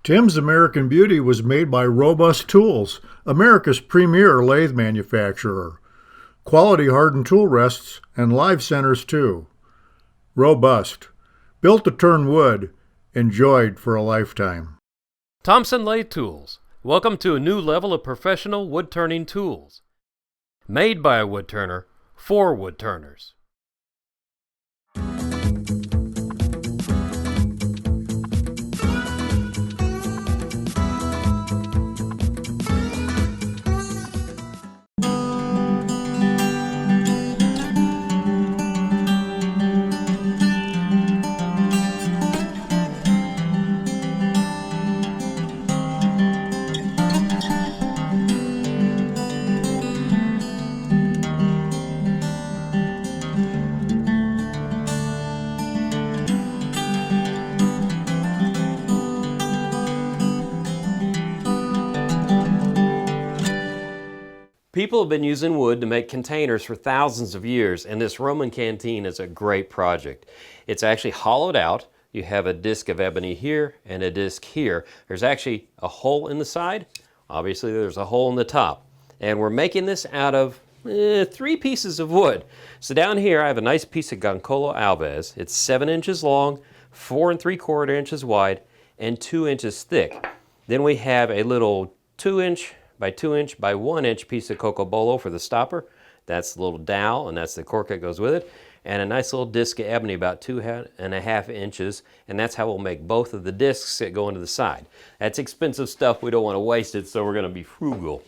Tim's American Beauty was made by Robust Tools, America's premier lathe manufacturer. Quality hardened tool rests and live centers too. Robust. Built to turn wood. Enjoyed for a lifetime. Thompson Lathe Tools. Welcome to a new level of professional wood-turning tools. Made by a woodturner, for woodturners. People have been using wood to make containers for thousands of years, and this Roman canteen is a great project. It's actually hollowed out. You have a disc of ebony here and a disc here. There's actually a hole in the side. Obviously there's a hole in the top. And we're making this out of 3 pieces of wood. So down here I have a nice piece of goncalo alves. It's 7 inches long, 4 3/4 inches wide, and 2 inches thick. Then we have a little 2-inch by 2-inch by 1-inch piece of cocobolo for the stopper. That's the little dowel, and that's the cork that goes with it. And a nice little disc of ebony about 2.5 inches, and that's how we'll make both of the discs that go into the side. That's expensive stuff. We don't want to waste it, so we're going to be frugal.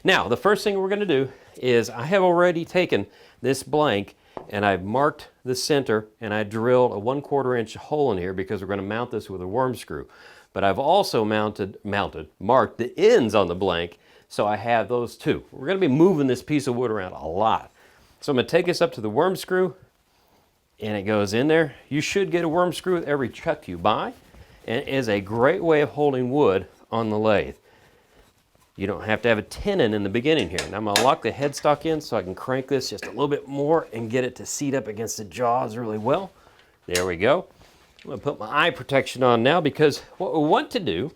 Now, the first thing we're going to do is I have already taken this blank and I've marked the center, and I drilled a 1/4 inch hole in here because we're going to mount this with a worm screw. But I've also marked the ends on the blank, so I have those too. We're going to be moving this piece of wood around a lot. So I'm going to take this up to the worm screw, and it goes in there. You should get a worm screw with every chuck you buy, and it is a great way of holding wood on the lathe. You don't have to have a tenon in the beginning here. Now I'm going to lock the headstock in so I can crank this just a little bit more and get it to seat up against the jaws really well. There we go. I'm going to put my eye protection on now, because what we want to do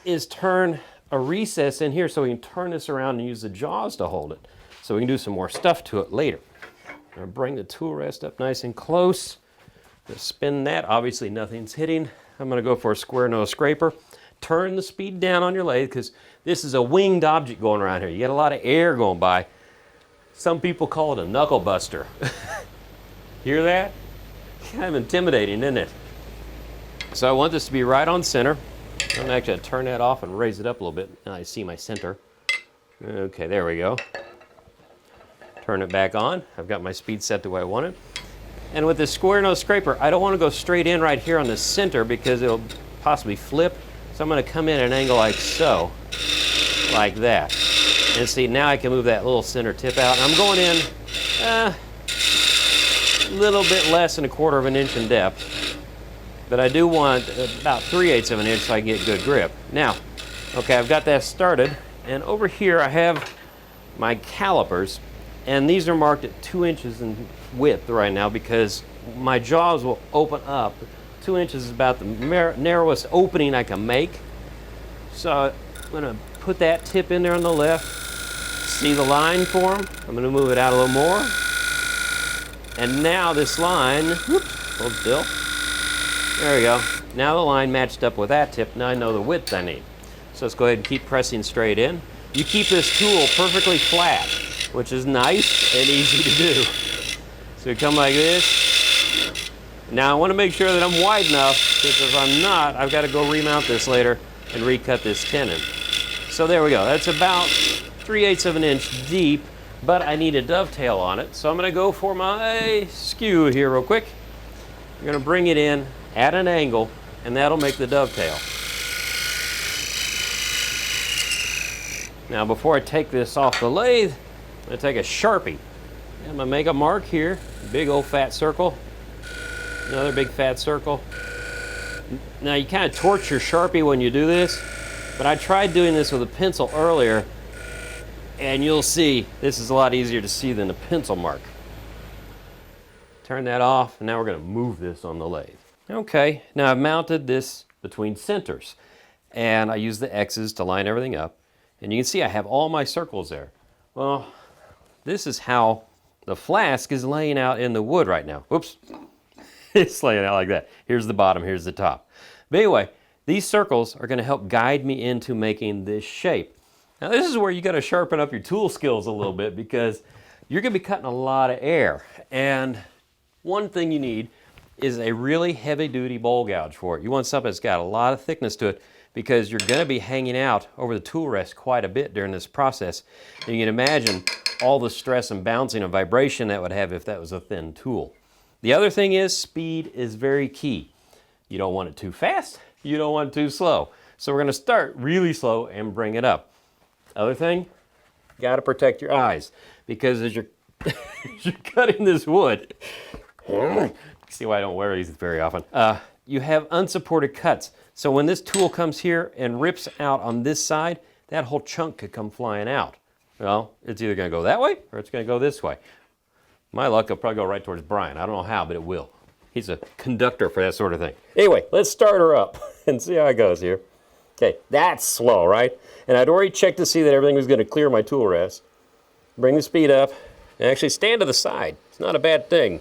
is turn a recess in here so we can turn this around and use the jaws to hold it, so we can do some more stuff to it later. I'm going to bring the tool rest up nice and close. Just spin that. Obviously nothing's hitting. I'm going to go for a square nose scraper. Turn the speed down on your lathe, because this is a winged object going around here. You get a lot of air going by. Some people call it a knuckle buster. Hear that? Kind of intimidating, isn't it? So I want this to be right on center. I'm actually going to turn that off and raise it up a little bit. Now I see my center. Okay, there we go. Turn it back on. I've got my speed set the way I want it. And with this square nose scraper, I don't want to go straight in right here on the center because it'll possibly flip. So I'm going to come in at an angle like so, like that. And see, now I can move that little center tip out. And I'm going in a little bit less than 1/4 inch in depth. But I do want about 3/8 of an inch so I can get good grip. Now, okay, I've got that started. And over here I have my calipers. And these are marked at 2 inches in width right now because my jaws will open up. 2 inches is about the narrowest opening I can make. So I'm going to put that tip in there on the left. See the line form? I'm going to move it out a little more. And now this line, whoops, hold still. There we go. Now the line matched up with that tip. Now I know the width I need. So let's go ahead and keep pressing straight in. You keep this tool perfectly flat, which is nice and easy to do. So you come like this. Now I want to make sure that I'm wide enough, because if I'm not, I've got to go remount this later and recut this tenon. So there we go. That's about 3/8 of an inch deep, but I need a dovetail on it. So I'm going to go for my skew here real quick. I'm going to bring it in at an angle, and that'll make the dovetail. Now before I take this off the lathe, I'm going to take a Sharpie. I'm going to make a mark here, big old fat circle. Another big fat circle. Now you kind of torch your Sharpie when you do this, but I tried doing this with a pencil earlier, and you'll see this is a lot easier to see than a pencil mark. Turn that off, and now we're going to move this on the lathe. Okay, now I've mounted this between centers. And I use the X's to line everything up. And you can see I have all my circles there. Well, this is how the flask is laying out in the wood right now. Whoops. It's laying out like that. Here's the bottom, here's the top. But anyway, these circles are going to help guide me into making this shape. Now this is where you got to sharpen up your tool skills a little bit, because you're going to be cutting a lot of air. And one thing you need is a really heavy duty bowl gouge for it. You want something that's got a lot of thickness to it, because you're going to be hanging out over the tool rest quite a bit during this process. And you can imagine all the stress and bouncing and vibration that would have if that was a thin tool. The other thing is, speed is very key. You don't want it too fast, you don't want it too slow. So we're going to start really slow and bring it up. Other thing, got to protect your eyes, because as you're, as you're cutting this wood, see why I don't wear these very often, you have unsupported cuts. So when this tool comes here and rips out on this side, that whole chunk could come flying out. Well, it's either going to go that way or it's going to go this way. My luck, it'll probably go right towards Brian. I don't know how, but it will. He's a conductor for that sort of thing. Anyway, let's start her up and see how it goes here. Okay, that's slow, right? And I'd already checked to see that everything was going to clear my tool rest. Bring the speed up and actually stand to the side. It's not a bad thing.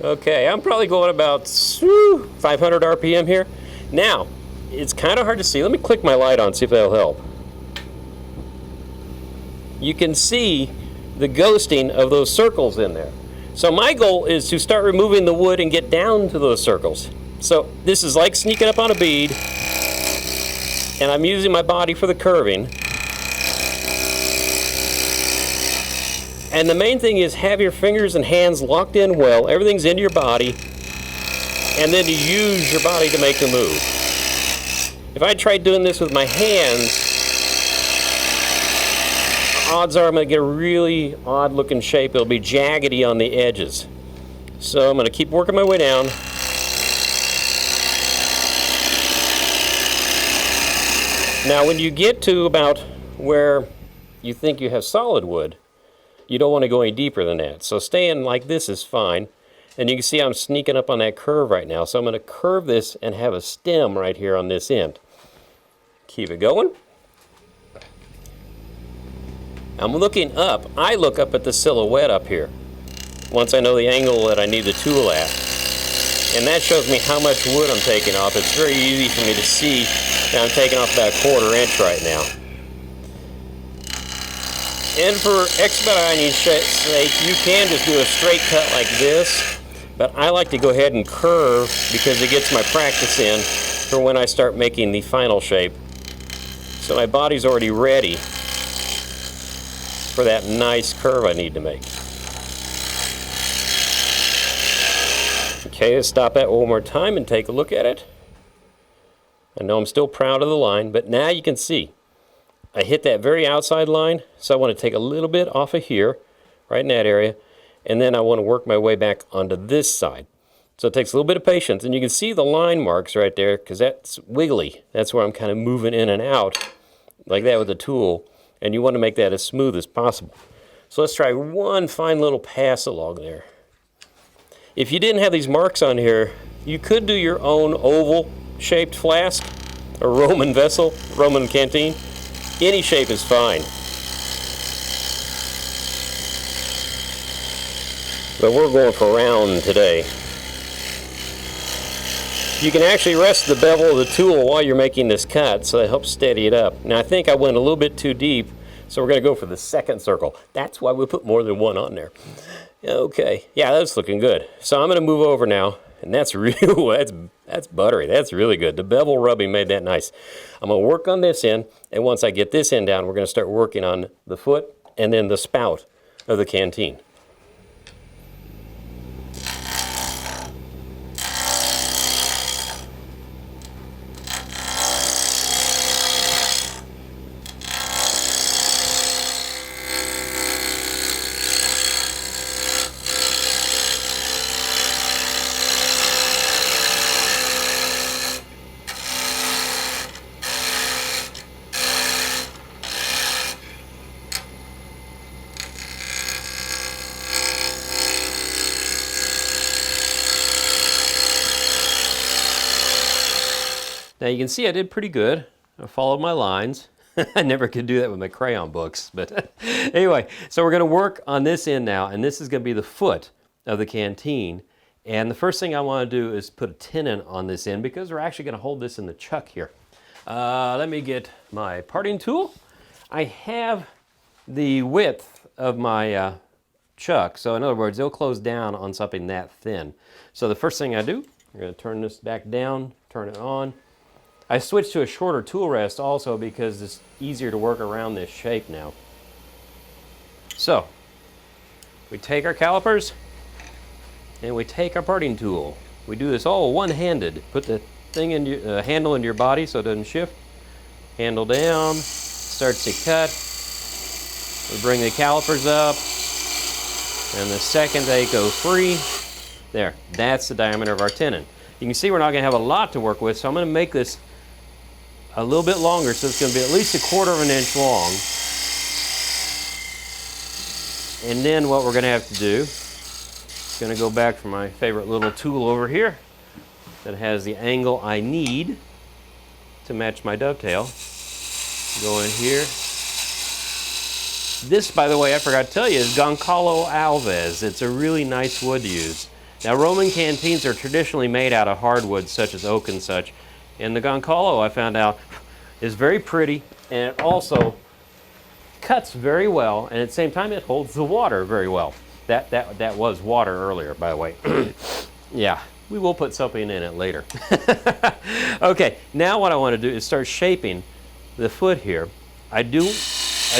Okay, I'm probably going about 500 RPM here. Now, it's kind of hard to see. Let me click my light on, see if that'll help. You can see the ghosting of those circles in there. So my goal is to start removing the wood and get down to those circles. So this is like sneaking up on a bead, and I'm using my body for the curving. And the main thing is have your fingers and hands locked in well, everything's into your body, and then to use your body to make the move. If I tried doing this with my hands, odds are I'm going to get a really odd looking shape. It'll be jaggedy on the edges. So I'm going to keep working my way down. Now when you get to about where you think you have solid wood, you don't want to go any deeper than that. So staying like this is fine. And you can see I'm sneaking up on that curve right now. So I'm going to curve this and have a stem right here on this end. Keep it going. I'm looking up. I look up at the silhouette up here once I know the angle that I need the tool at. And that shows me how much wood I'm taking off. It's very easy for me to see that I'm taking off about 1/4 inch right now. And for expediting sake, you can just do a straight cut like this, but I like to go ahead and curve because it gets my practice in for when I start making the final shape. So my body's already ready for that nice curve I need to make. Okay, let's stop that one more time and take a look at it. I know I'm still proud of the line, but now you can see I hit that very outside line, so I want to take a little bit off of here, right in that area, and then I want to work my way back onto this side. So it takes a little bit of patience, and you can see the line marks right there because that's wiggly. That's where I'm kind of moving in and out like that with the tool, and you want to make that as smooth as possible. So let's try one fine little pass along there. If you didn't have these marks on here, you could do your own oval shaped flask or Roman vessel, Roman canteen. Any shape is fine. But we're going for round today. You can actually rest the bevel of the tool while you're making this cut, so it helps steady it up. Now I think I went a little bit too deep, so we're going to go for the second circle. That's why we put more than one on there. Okay, yeah, that's looking good. So I'm going to move over now, and that's real. That's buttery. That's really good. The bevel rubbing made that nice. I'm going to work on this end, and once I get this end down, we're going to start working on the foot and then the spout of the canteen. Now you can see I did pretty good. I followed my lines. I never could do that with my crayon books, but anyway, so we're going to work on this end now, and this is going to be the foot of the canteen. And the first thing I want to do is put a tenon on this end because we're actually going to hold this in the chuck here. Let me get my parting tool. I have the width of my chuck, so in other words, it'll close down on something that thin. So the first thing I do, I'm going to turn this back down, turn it on. I switched to a shorter tool rest also because it's easier to work around this shape now. So, we take our calipers and we take our parting tool. We do this all one-handed. Put the thing in your, handle into your body so it doesn't shift. Handle down, starts to cut. We bring the calipers up, and the second they go free, there, that's the diameter of our tenon. You can see we're not going to have a lot to work with, so I'm going to make this a little bit longer, so it's going to be at least 1/4 of an inch long. And then what we're going to have to do, I'm going to go back for my favorite little tool over here that has the angle I need to match my dovetail. Go in here. This, by the way, I forgot to tell you, is goncalo alves. It's a really nice wood to use. Now, Roman canteens are traditionally made out of hardwood, such as oak and such. And the goncalo, I found out, is very pretty, and it also cuts very well, and at the same time, it holds the water very well. That was water earlier, by the way. Yeah, we will put something in it later. Okay, now what I want to do is start shaping the foot here. I don't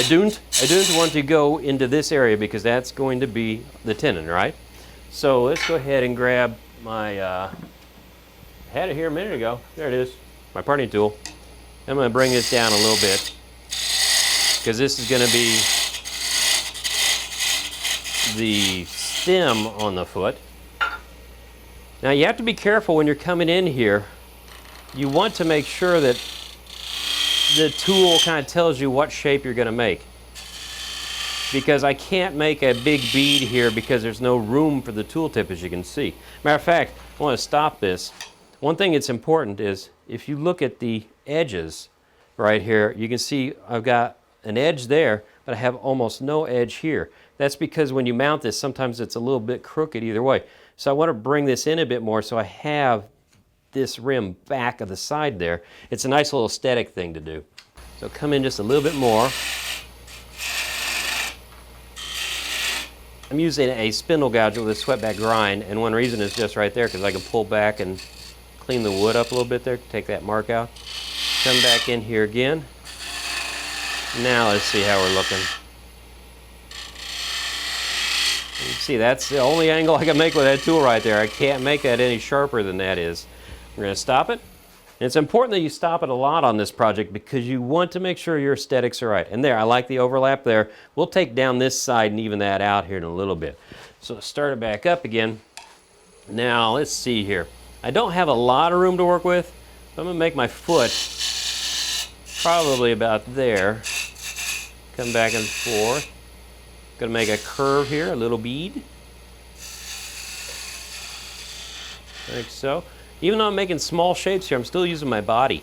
want to go into this area because that's going to be the tenon, right? So let's go ahead and grab my, I had it here a minute ago. There it is, my parting tool. I'm going to bring this down a little bit because this is going to be the stem on the foot. Now you have to be careful when you're coming in here. You want to make sure that the tool kind of tells you what shape you're going to make. Because I can't make a big bead here because there's no room for the tool tip, as you can see. Matter of fact, I want to stop this. One thing that's important is if you look at the edges right here, you can see I've got an edge there, but I have almost no edge here. That's because when you mount this, sometimes it's a little bit crooked either way. So I want to bring this in a bit more so I have this rim back of the side there. It's a nice little aesthetic thing to do. So come in just a little bit more. I'm using a spindle gouge with a swept-back grind, and one reason is just right there because I can pull back and clean the wood up a little bit there, take that mark out. Come back in here again. Now let's see how we're looking. You can see that's the only angle I can make with that tool right there. I can't make that any sharper than that is. We're going to stop it. And it's important that you stop it a lot on this project because you want to make sure your aesthetics are right. And there, I like the overlap there. We'll take down this side and even that out here in a little bit. So start it back up again. Now let's see here. I don't have a lot of room to work with. So I'm going to make my foot probably about there. Come back and forth. Going to make a curve here, a little bead. Like so. Even though I'm making small shapes here, I'm still using my body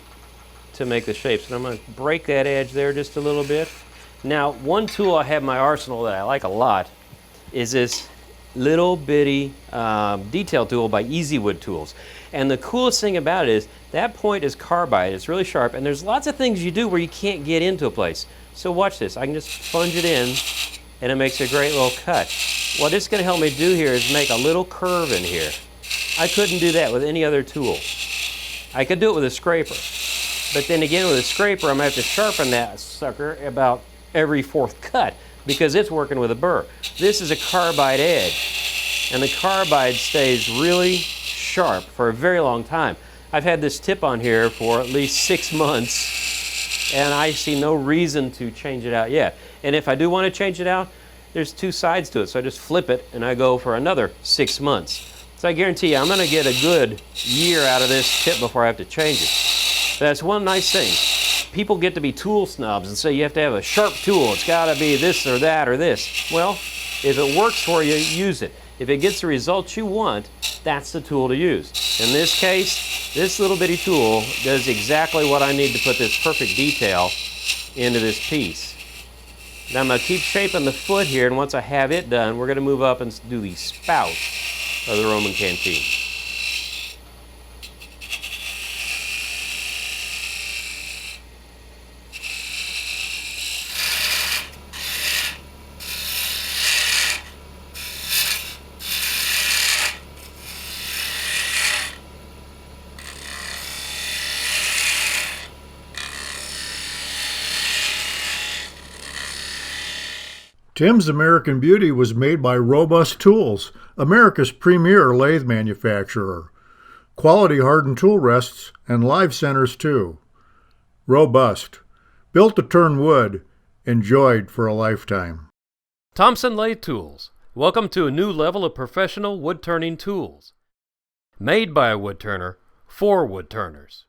to make the shapes. And I'm going to break that edge there just a little bit. Now, one tool I have in my arsenal that I like a lot is this little bitty detail tool by Easy Wood Tools. And the coolest thing about it is that point is carbide. It's really sharp, and there's lots of things you do where you can't get into a place. So watch this. I can just plunge it in, and it makes a great little cut. What it's going to help me do here is make a little curve in here. I couldn't do that with any other tool. I could do it with a scraper. But then again, with a scraper, I'm going to have to sharpen that sucker about every 4th cut because it's working with a burr. This is a carbide edge, and the carbide stays really sharp for a very long time. I've had this tip on here for at least 6 months, and I see no reason to change it out yet. And if I do want to change it out, there's 2 sides to it, so I just flip it and I go for another 6 months. So I guarantee you I'm going to get a good year out of this tip before I have to change it. That's one nice thing. People get to be tool snobs and say you have to have a sharp tool. It's got to be this or that or this. Well, if it works for you, use it. If it gets the results you want, that's the tool to use. In this case, This little bitty tool does exactly what I need to put this perfect detail into this piece. Now I'm going to keep shaping the foot here, and once I have it done, we're going to move up and do the spout of the Roman canteen. Tim's American Beauty was made by Robust Tools, America's premier lathe manufacturer. Quality hardened tool rests and live centers too. Robust. Built to turn wood. Enjoyed for a lifetime. Thompson Lathe Tools. Welcome to a new level of professional wood turning tools. Made by a wood turner for wood turners.